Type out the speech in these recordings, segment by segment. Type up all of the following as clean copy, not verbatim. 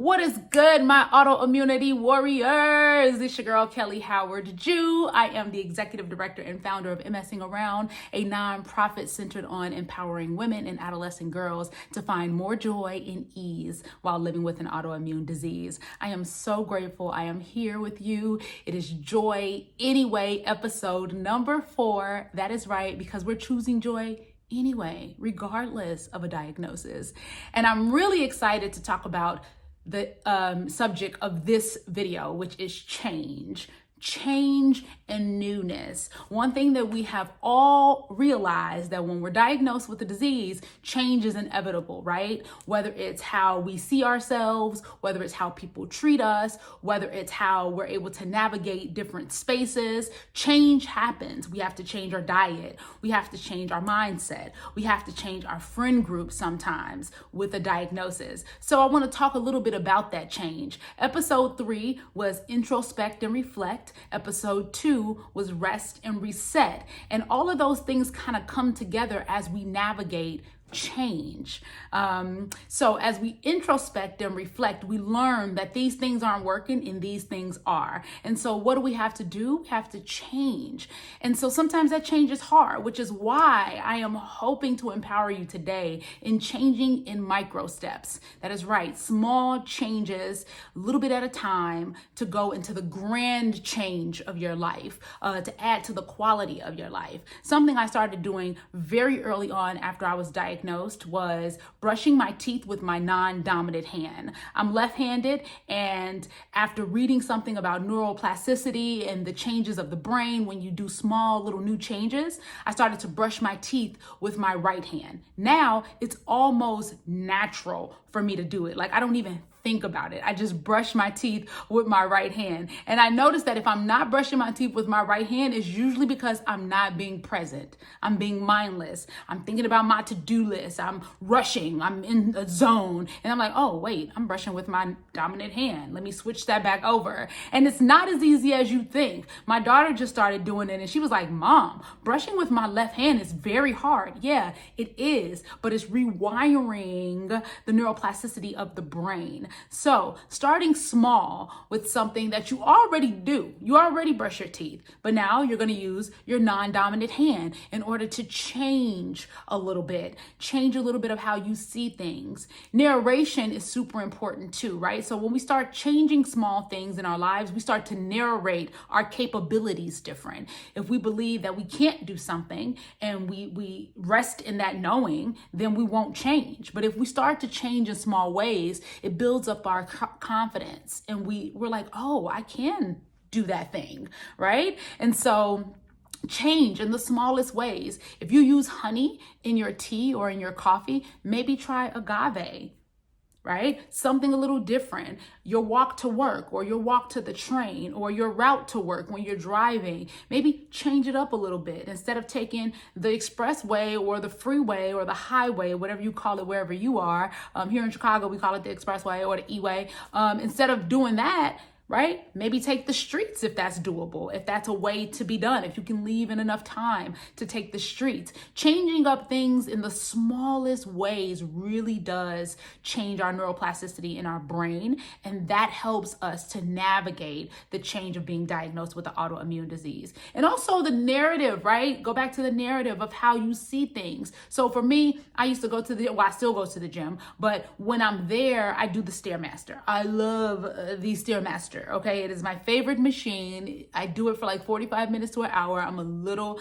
What is good, my autoimmunity warriors? It's your girl, Kelly Howard Jew. I am the executive director and founder of Messing Around, a nonprofit centered on empowering women and adolescent girls to find more joy and ease while living with an autoimmune disease. I am so grateful I am here with you. It is Joy Anyway, episode number 4. That is right, because we're choosing joy anyway, regardless of a diagnosis. And I'm really excited to talk about the subject of this video, which is change and newness. One thing that we have all realized that when we're diagnosed with a disease, change is inevitable, right? Whether it's how we see ourselves, whether it's how people treat us, whether it's how we're able to navigate different spaces, change happens. We have to change our diet. We have to change our mindset. We have to change our friend group sometimes with a diagnosis. So I want to talk a little bit about that change. Episode 3 was introspect and reflect. Episode 2 was rest and reset. And all of those things kind of come together as we navigate change. So as we introspect and reflect, we learn that these things aren't working and these things are. And so what do we have to do? We have to change. And so sometimes that change is hard, which is why I am hoping to empower you today in changing in micro steps. That is right, small changes, a little bit at a time, to go into the grand change of your life, to add to the quality of your life. Something I started doing very early on after I was diagnosed was brushing my teeth with my non-dominant hand. I'm left-handed, and after reading something about neuroplasticity and the changes of the brain when you do small little new changes, I started to brush my teeth with my right hand. Now it's almost natural for me to do it. Like, I don't even think about it. I just brush my teeth with my right hand. And I noticed that if I'm not brushing my teeth with my right hand, it's usually because I'm not being present. I'm being mindless. I'm thinking about my to-do list. I'm rushing. I'm in a zone. And I'm like, oh, wait, I'm brushing with my dominant hand. Let me switch that back over. And it's not as easy as you think. My daughter just started doing it, and she was like, Mom, brushing with my left hand is very hard. Yeah, it is, but it's rewiring the neuroplasticity of the brain. So starting small with something that you already do, you already brush your teeth, but now you're going to use your non-dominant hand in order to change a little bit of how you see things. Narration is super important too, right? So when we start changing small things in our lives, we start to narrate our capabilities different. If we believe that we can't do something and we rest in that knowing, then we won't change. But if we start to change in small ways, it builds up our confidence, and we're like, oh, I can do that thing, right? And so change in the smallest ways. If you use honey in your tea or in your coffee, maybe try agave, right? Something a little different. Your walk to work, or your walk to the train, or your route to work when you're driving, maybe change it up a little bit. Instead of taking the expressway or the freeway or the highway, whatever you call it, wherever you are. Here in Chicago, we call it the expressway or the E-way. Instead of doing that, right? Maybe take the streets if that's doable, if that's a way to be done, if you can leave in enough time to take the streets. Changing up things in the smallest ways really does change our neuroplasticity in our brain, and that helps us to navigate the change of being diagnosed with an autoimmune disease. And also the narrative, right? Go back to the narrative of how you see things. So for me, I used to go to I still go to the gym, but when I'm there, I do the Stairmaster. I love the Stairmaster. Okay, it is my favorite machine. I do it for like 45 minutes to an hour. I'm a little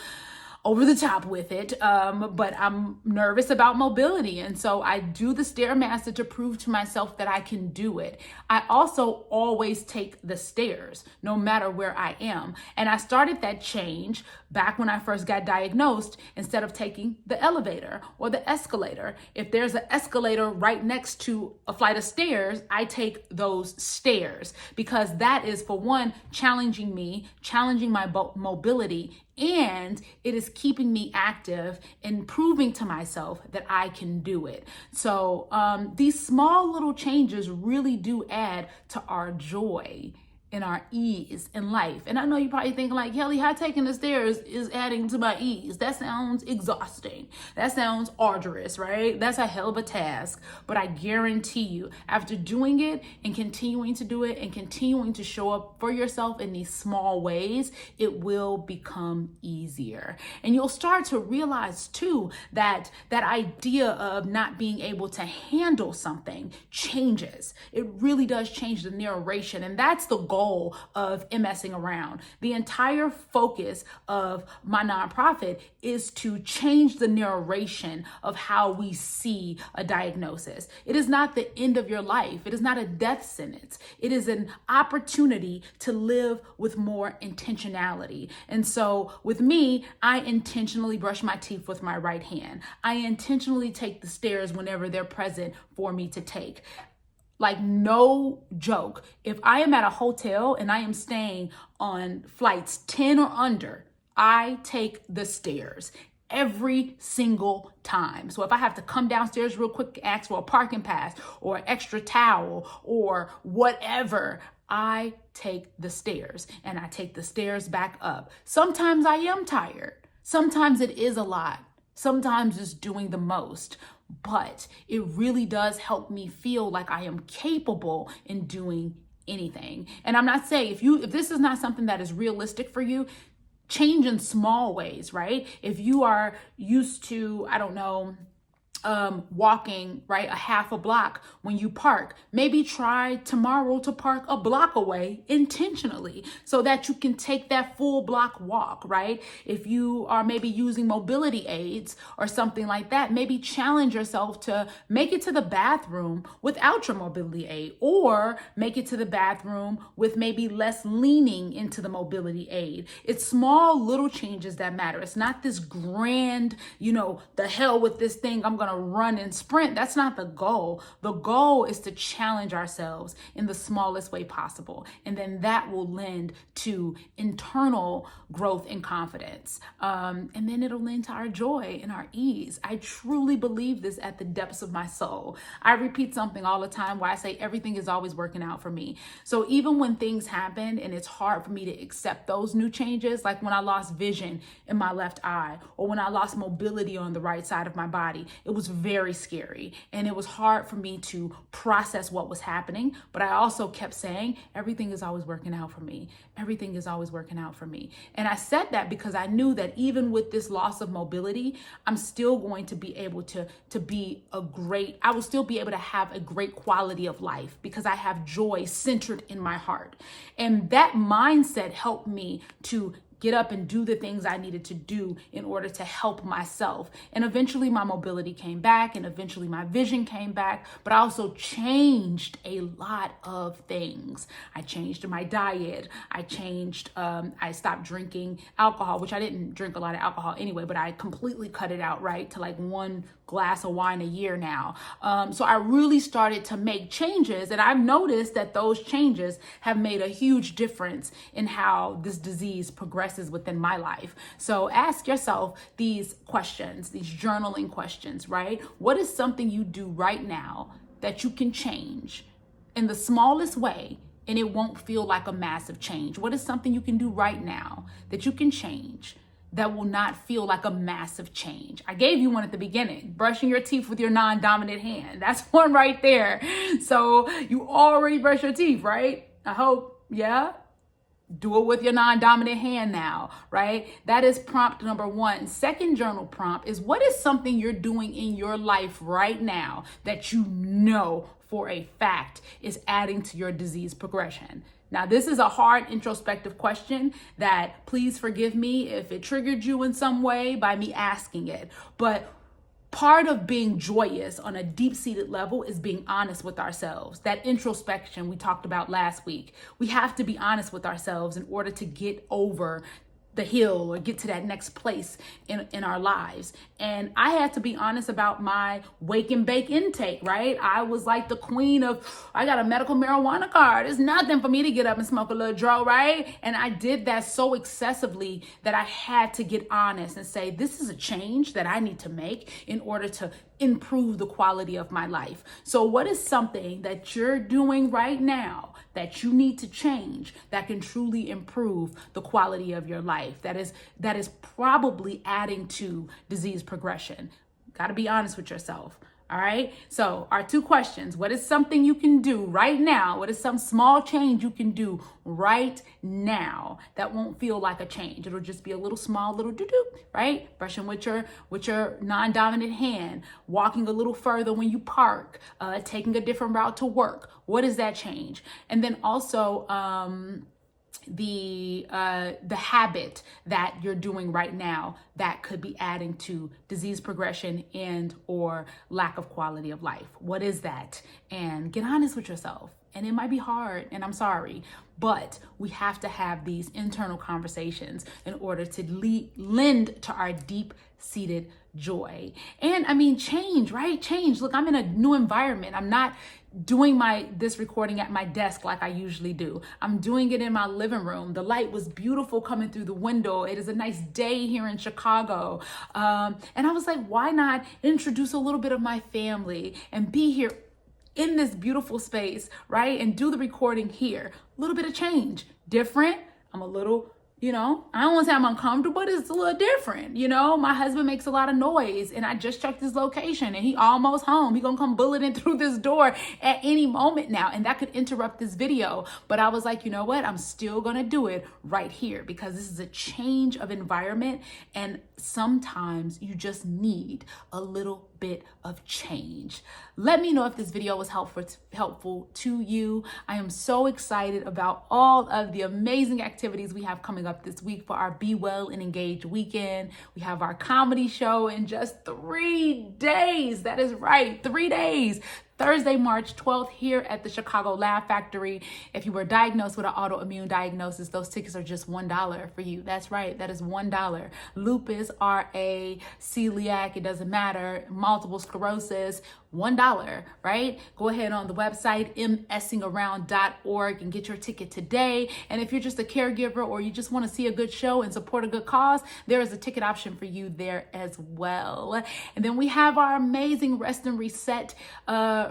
over the top with it, but I'm nervous about mobility. And so I do the Stairmaster to prove to myself that I can do it. I also always take the stairs, no matter where I am. And I started that change back when I first got diagnosed. Instead of taking the elevator or the escalator, if there's an escalator right next to a flight of stairs, I take those stairs, because that is, for one, challenging me, challenging my mobility, and it is keeping me active and proving to myself that I can do it. So these small little changes really do add to our joy in our ease in life. And I know you're probably thinking like, Kelly, how taking the stairs is adding to my ease? That sounds exhausting. That sounds arduous, right? That's a hell of a task. But I guarantee you, after doing it and continuing to do it and continuing to show up for yourself in these small ways, it will become easier. And you'll start to realize too that that idea of not being able to handle something changes. It really does change the narration. And that's the goal of messing around. The entire focus of my nonprofit is to change the narration of how we see a diagnosis. It is not the end of your life. It is not a death sentence. It is an opportunity to live with more intentionality. And so with me, I intentionally brush my teeth with my right hand. I intentionally take the stairs whenever they're present for me to take. Like, no joke. If I am at a hotel and I am staying on flights 10 or under, I take the stairs every single time. So if I have to come downstairs real quick, ask for a parking pass or an extra towel or whatever, I take the stairs and I take the stairs back up. Sometimes I am tired. Sometimes it is a lot. Sometimes it's doing the most. But it really does help me feel like I am capable in doing anything. And I'm not saying if this is not something that is realistic for you, change in small ways, right? If you are used to, I don't know, walking, right, a half a block when you park, maybe try tomorrow to park a block away intentionally so that you can take that full block walk, right? If you are maybe using mobility aids or something like that, maybe challenge yourself to make it to the bathroom without your mobility aid, or make it to the bathroom with maybe less leaning into the mobility aid. It's small little changes that matter. It's not this grand, the hell with this thing, I'm going to run and sprint. That's not the goal. The goal is to challenge ourselves in the smallest way possible. And then that will lend to internal growth and confidence. And then it'll lend to our joy and our ease. I truly believe this at the depths of my soul. I repeat something all the time where I say everything is always working out for me. So even when things happen and it's hard for me to accept those new changes, like when I lost vision in my left eye, or when I lost mobility on the right side of my body, it was very scary. And it was hard for me to process what was happening. But I also kept saying, everything is always working out for me. Everything is always working out for me. And I said that because I knew that even with this loss of mobility, I'm still going to be able to be I will still be able to have a great quality of life because I have joy centered in my heart. And that mindset helped me to get up and do the things I needed to do in order to help myself. And eventually my mobility came back, and eventually my vision came back, but I also changed a lot of things. I changed my diet. I stopped drinking alcohol, which I didn't drink a lot of alcohol anyway, but I completely cut it out, right? To like 1 glass of wine a year now. So I really started to make changes, and I've noticed that those changes have made a huge difference in how this disease progresses within my life. So ask yourself these questions, these journaling questions, right? What is something you do right now that you can change in the smallest way, and it won't feel like a massive change? What is something you can do right now that you can change that will not feel like a massive change? I gave you one at the beginning, brushing your teeth with your non-dominant hand. That's one right there. So you already brush your teeth, right? I hope, yeah? Do it with your non-dominant hand now, right? That is prompt number 1. Second journal prompt is, what is something you're doing in your life right now that you know for a fact is adding to your disease progression? Now, this is a hard introspective question that, please forgive me if it triggered you in some way by me asking it. But part of being joyous on a deep-seated level is being honest with ourselves. That introspection we talked about last week. We have to be honest with ourselves in order to get over the hill or get to that next place in our lives. And I had to be honest about my wake and bake intake, right? I was like the queen of, I got a medical marijuana card. It's nothing for me to get up and smoke a little dro, right? And I did that so excessively that I had to get honest and say, this is a change that I need to make in order to improve the quality of my life. So what is something that you're doing right now that you need to change that can truly improve the quality of your life, that is probably adding to disease progression? Got to be honest with yourself. All right. So our two questions: what is something you can do right now? What is some small change you can do right now that won't feel like a change? It'll just be a little small, little doo-doo, right? Brushing with your non-dominant hand, walking a little further when you park, taking a different route to work. What is that change? And then also, the habit that you're doing right now that could be adding to disease progression and or lack of quality of life. What is that? And get honest with yourself. And it might be hard, and I'm sorry, but we have to have these internal conversations in order to lend to our deep-seated joy. And I mean, change, right? Change. Look, I'm in a new environment. I'm not doing this recording at my desk like I usually do. I'm doing it in my living room. The light was beautiful coming through the window. It is a nice day here in Chicago. And I was like, why not introduce a little bit of my family and be here in this beautiful space, right? And do the recording here. A little bit of change, different. I'm a little, I don't want to say I'm uncomfortable, but it's a little different. My husband makes a lot of noise, and I just checked his location and he almost home. He gonna come bulleting through this door at any moment now, and that could interrupt this video. But I was like, you know what? I'm still gonna do it right here because this is a change of environment, and sometimes you just need a little bit of change. Let me know if this video was helpful to you. I am so excited about all of the amazing activities we have coming up this week for our Be Well and Engage weekend. We have our comedy show in just 3 days. That is right, 3 days. Thursday, March 12th, here at the Chicago Laugh Factory. If you were diagnosed with an autoimmune diagnosis, those tickets are just $1 for you. That's right, that is $1. Lupus, RA, celiac, it doesn't matter, multiple sclerosis, $1, right? Go ahead on the website, messingaround.org, and get your ticket today. And if you're just a caregiver or you just want to see a good show and support a good cause, there is a ticket option for you there as well. And then we have our amazing Rest and Reset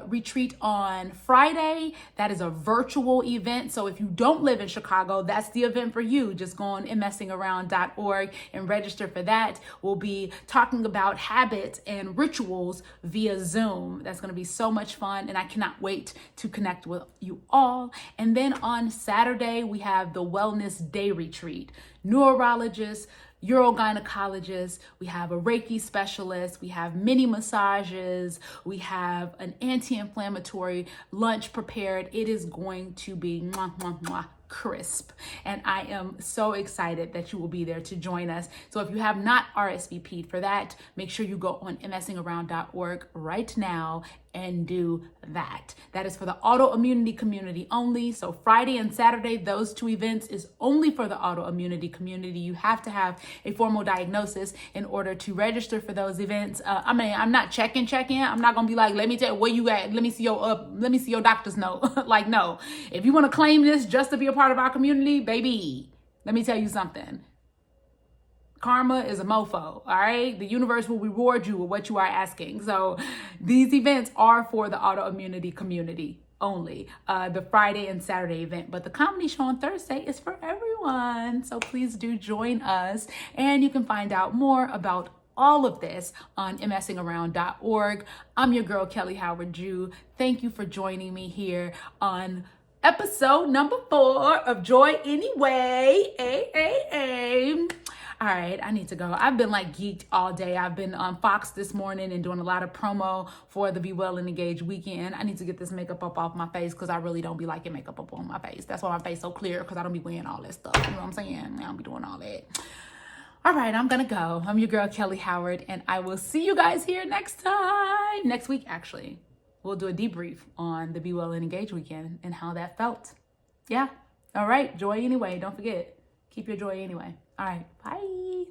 retreat on Friday. That is a virtual event. So if you don't live in Chicago, that's the event for you. Just go on messingaround.org and register for that. We'll be talking about habits and rituals via Zoom. That's going to be so much fun, and I cannot wait to connect with you all. And then on Saturday, we have the Wellness Day Retreat. Neurologists, urogynecologists, we have a Reiki specialist, we have mini massages, we have an anti-inflammatory lunch prepared. It is going to be mwah, mwah, mwah, crisp, and I am so excited that you will be there to join us. So if you have not RSVP'd for that, make sure you go on messingaround.org right now and do that. That is for the autoimmunity community only. So Friday and Saturday, those two events is only for the autoimmunity community. You have to have a formal diagnosis in order to register for those events. I'm not check-in. I'm not gonna be like, let me tell you where you at. Let me see your doctor's note. Like, no. If you want to claim this just to be a part of our community, baby, let me tell you something. Karma is a mofo, all right? The universe will reward you with what you are asking. So these events are for the autoimmunity community only, the Friday and Saturday event. But the comedy show on Thursday is for everyone. So please do join us. And you can find out more about all of this on messingaround.org. I'm your girl, Kelly Howard Jew. Thank you for joining me here on episode number 4 of Joy Anyway. All right, I need to go. I've been like geeked all day. I've been on Fox this morning and doing a lot of promo for the Be Well and Engage weekend. I need to get this makeup up off my face because I really don't be liking makeup up on my face. That's why my face so clear, because I don't be wearing all that stuff. You know what I'm saying? I don't be doing all that. All right, I'm gonna go. I'm your girl, Kelly Howard, and I will see you guys here next time. Next week, actually. We'll do a debrief on the Be Well and Engage weekend and how that felt. Yeah. All right. Joy anyway. Don't forget. Keep your joy anyway. All right. Bye.